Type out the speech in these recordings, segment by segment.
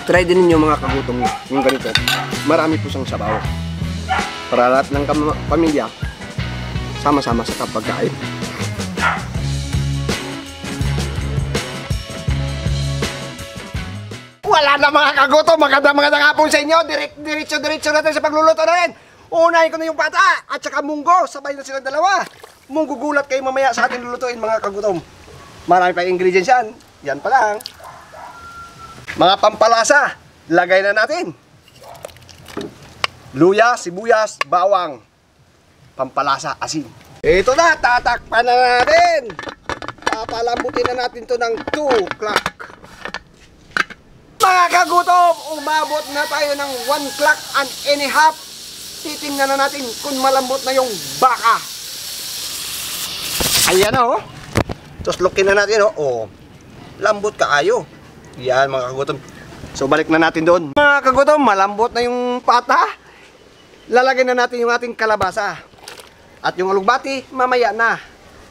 Try din ninyo mga kagutom yung ganito. Marami po siyang sabaw. Para lahat ng pamilya sama-sama sa pagkain. Wala na mga kagutom. Magandang hapon sa inyo. Diretso natin sa pagluluto natin. Unahin ko na yung pata at saka munggo. Sabay na silang dalawa. Munggo gulat kayo mamaya sa ating lulutuin mga kagutom. Marami pa ingredients yan. Yan pa lang. Mga pampalasa, lagay na natin. Luya, sibuyas, bawang. Pampalasa, asin. Ito na, tatakpan na natin. Papalambutin na natin to ng 2 o'clock. Mga kagutom, umabot na tayo ng 1 o'clock and a half. Titingnan na natin kung malambot na yung baka. Ayan na, oh. Tapos lookin na natin, oh. Oh, lambot kaayo. Yan mga kagutom. So balik na natin doon. Mga kagutom, malambot na yung pata. Lalagyan na natin yung ating kalabasa. At yung alugbati, mamaya na.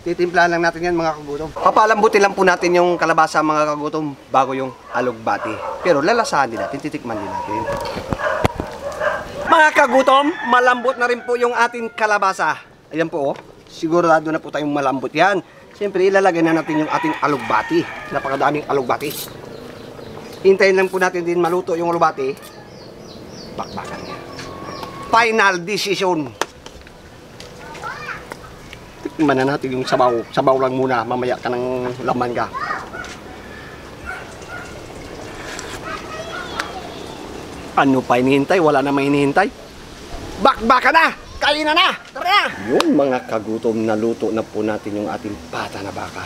Titimplahan lang natin yan mga kagutom. Papalambutin lang po natin yung kalabasa mga kagutom bago yung alugbati. Pero lalasahan din natin, titikman din natin. Mga kagutom, malambot na rin po yung ating kalabasa. Ayan po, oh. Sigurado na po tayong malambot yan. Siyempre ilalagay na natin yung ating alugbati. Napakadaming alugbati. Hintayin lang po natin din maluto yung alugbati. Bakbakan niya. Final decision. Tikman na natin yung sabaw. Sabaw lang muna. Mamaya ka ng laman ka. Ano pa hinihintay? Wala na may hinihintay. Bakbakan na! Kain na! Tara! Yun mga kagutom, naluto na po natin yung ating pata na baka.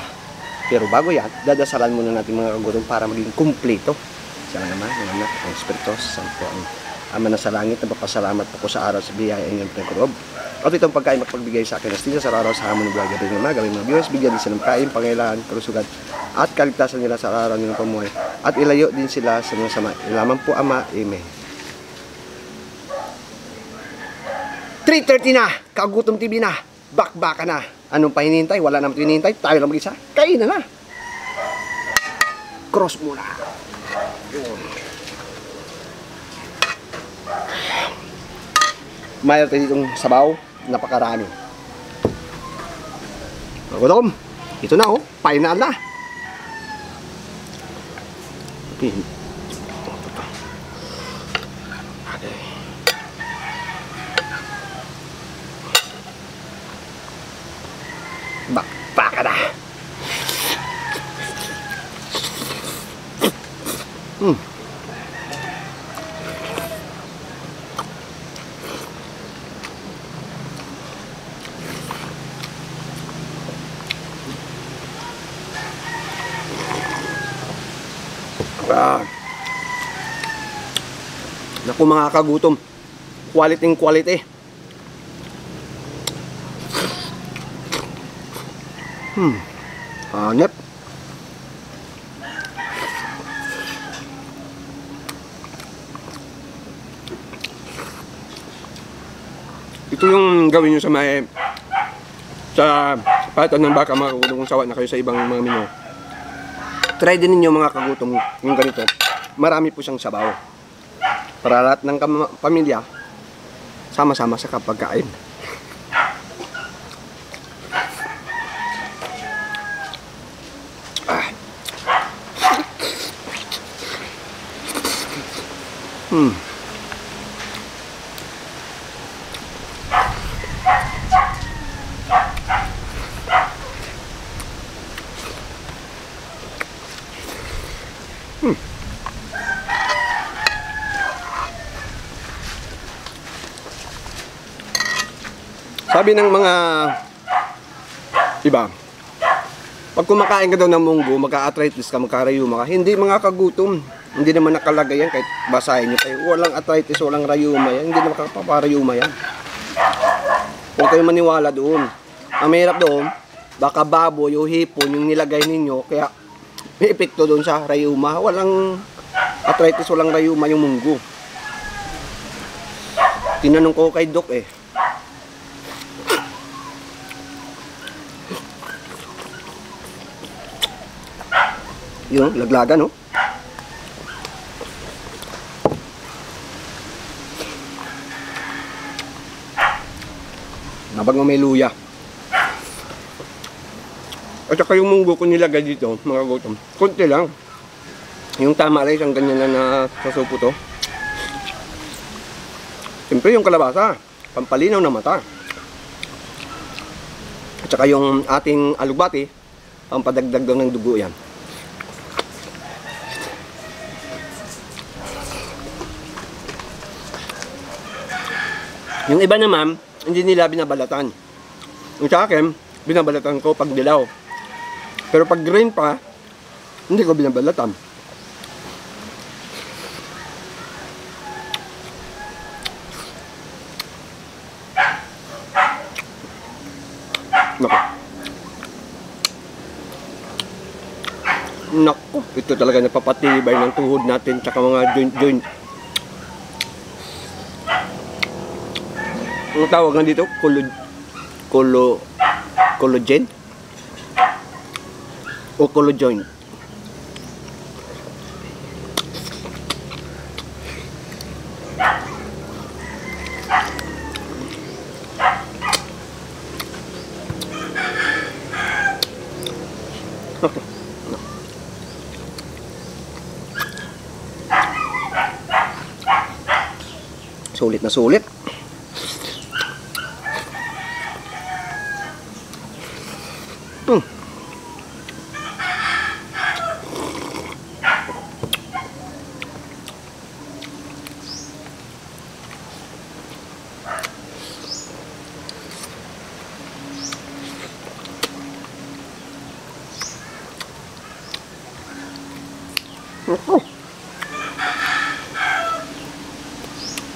Pero bago yan, dadasalan muna natin mga kagutom para maging kumpleto. Sana naman, ng anak, ang Espiritu Santo, ang Ama na sa langit, napapasalamat po ko sa araw sa biyaya ng pinagkurob. At itong pagkain magpagbigay sa akin, astin sa araw sa hamon ng buhay gabi ng mga gawin mga viewers, bigyan din sila ng kain, pangailangan, kalusugan, at kaligtasan nila sa araw nilang pamuhay. At ilayo din sila sa mga sama. Ilaman po Ama, Amen. 3:30 na, Kagutom TV na, bakbaka na. Anong pa hinihintay? Wala naman hinihintay, tayo lang mag-isa. Kain na. Cross muna. Yun. Mayroon tayo ditong sabaw, napakarami. Kagutom, ito na oh, final na. Okay. Bakbaka na. Naku mga kagutom, quality. Hanep. Ito yung gawin nyo sa patan ng baka mga kagutom kung sawa na kayo sa ibang mga menu. Try din ninyo mga kagutom yung ganito. Marami po siyang sabaw. Para lahat ng pamilya sama-sama sa pagkain. Sabi ng mga iba, pag kumakain ka daw ng munggo, magka-arthritis ka, magka-rayuma ka. Hindi mga kagutom. Hindi naman nakalagay yan kahit basahin nyo kayo. Walang arthritis, walang rayuma yan. Hindi naman makapaparayuma yan. Huwag kayo maniwala doon. Ang mahirap doon, baka baboy o hipon yung nilagay ninyo, kaya may epekto doon sa rayuma. Walang arthritis, walang rayuma yung munggo. Tinanong ko kay Doc eh. Yun, laglagan, no? Habang may luya. At saka yung munggo ko nilagay dito, mga gutom. Kunti lang. Yung tama rin, isang ganyan na sasupo to. Siyempre yung kalabasa, pampalinaw ng mata. At saka yung ating alugbati, pampadagdag daw ng dugo yan. Yung iba naman, hindi nila binabalatan. Yung sa akin, binabalatan ko pag dilaw. Pero pag green pa, hindi ko binabalatan. Nako. Nako, ito talaga napapatibay ng tuhod natin tsaka mga joint. Ang tawag nga dito, collagen o collagen. Sulit na sulit.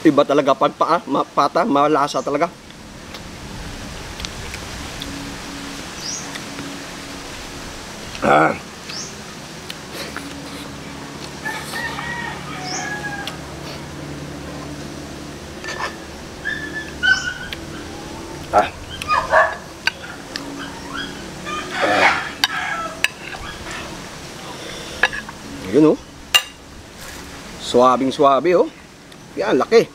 Iba talaga pag pata, malasa talaga. Ah. Ah. Yun, oh. Suwabing-suwabe, oh. Yan, laki.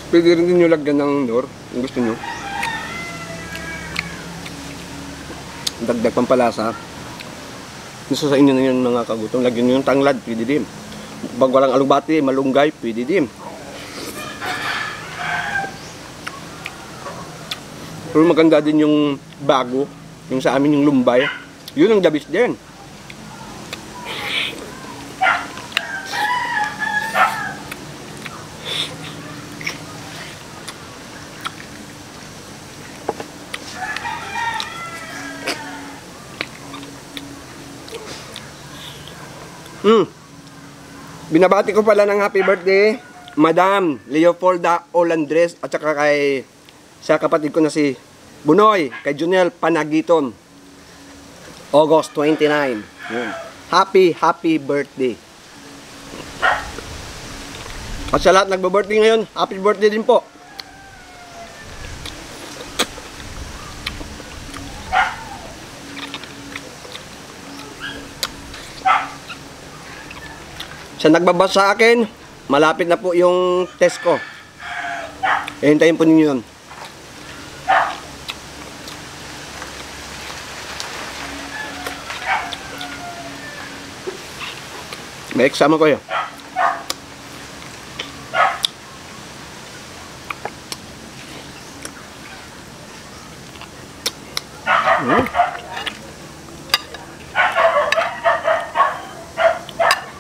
Pwede rin din nyo lagyan ng nor kung gusto nyo. Dagdag pampalasa. Gusto sa inyo na yun mga kagutom. Lagyan nyo yung tanglad, pwede din. Pag walang alugbati, malunggay, pwede din. Pero maganda din yung bago. Yung sa amin yung lumbay. Yun ang dabis din. Binabati ko pala ng happy birthday Madam Leopolda Olandres at saka kay sa kapatid ko na si Bunoy, kay Junel Panagiton, August 29. Happy birthday. At sa lahat nagbo-birthday ngayon, happy birthday din po. Sa nagbabas sa akin, malapit na po yung test ko. Hintayin po ninyo yun. May exam ko yun.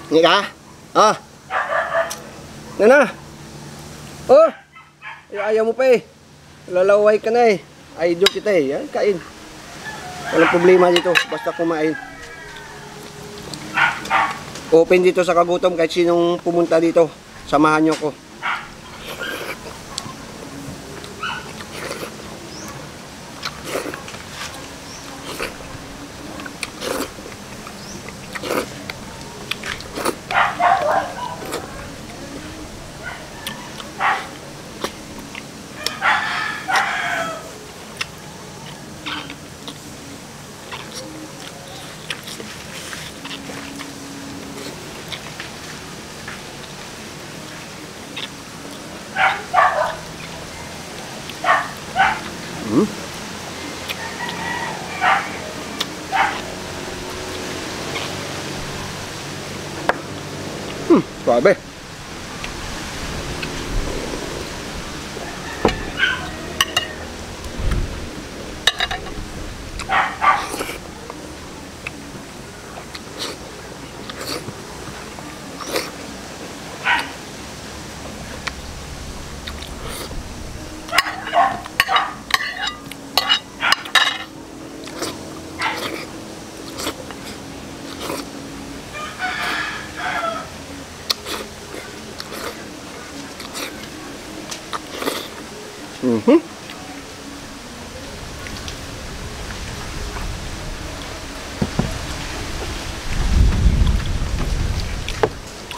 Hindi ka? Ah. Nana. Oh. Ayaw mo pa eh. Lalaway ka na eh. Idol kita eh. Yan, kain. Walang problema dito. Basta kumain. Open dito sa Kagutom kahit sinong pumunta dito. Samahan nyo ko. Suabe.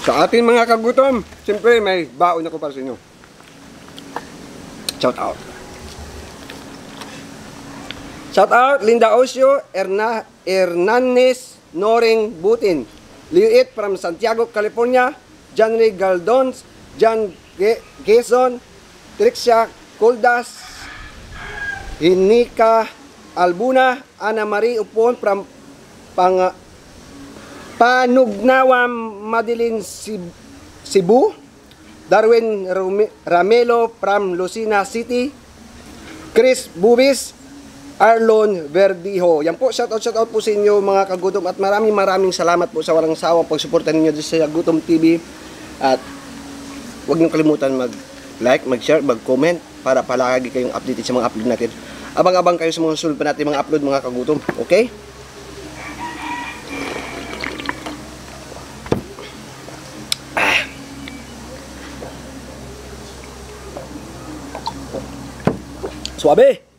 Sa ating mga kagutom, siyempre may baon ako para sa inyo. Shout out. Shout out Linda Osio, Hernanes Noring Butin, Liuit from Santiago, California, John Ray Galdons, John Gason, Trixia Coldas, Hinika Albuna, Ana Marie Upon from Panugnawam, Madeline Cebu, Darwin Ramelo from Lucena City, Chris Bubis, Arlon Verdijo. Yan po, shout out po sa inyo mga kagutom at maraming salamat po sa walang sawang pagsuporta ninyo sa Gutom TV. At huwag niyo kalimutan mag-like, mag-share, mag-comment para palagi kayong updated sa mga upload natin. Abang-abang kayo sa mga susunod pa natin mga upload mga kagutom. Okay? Suabe!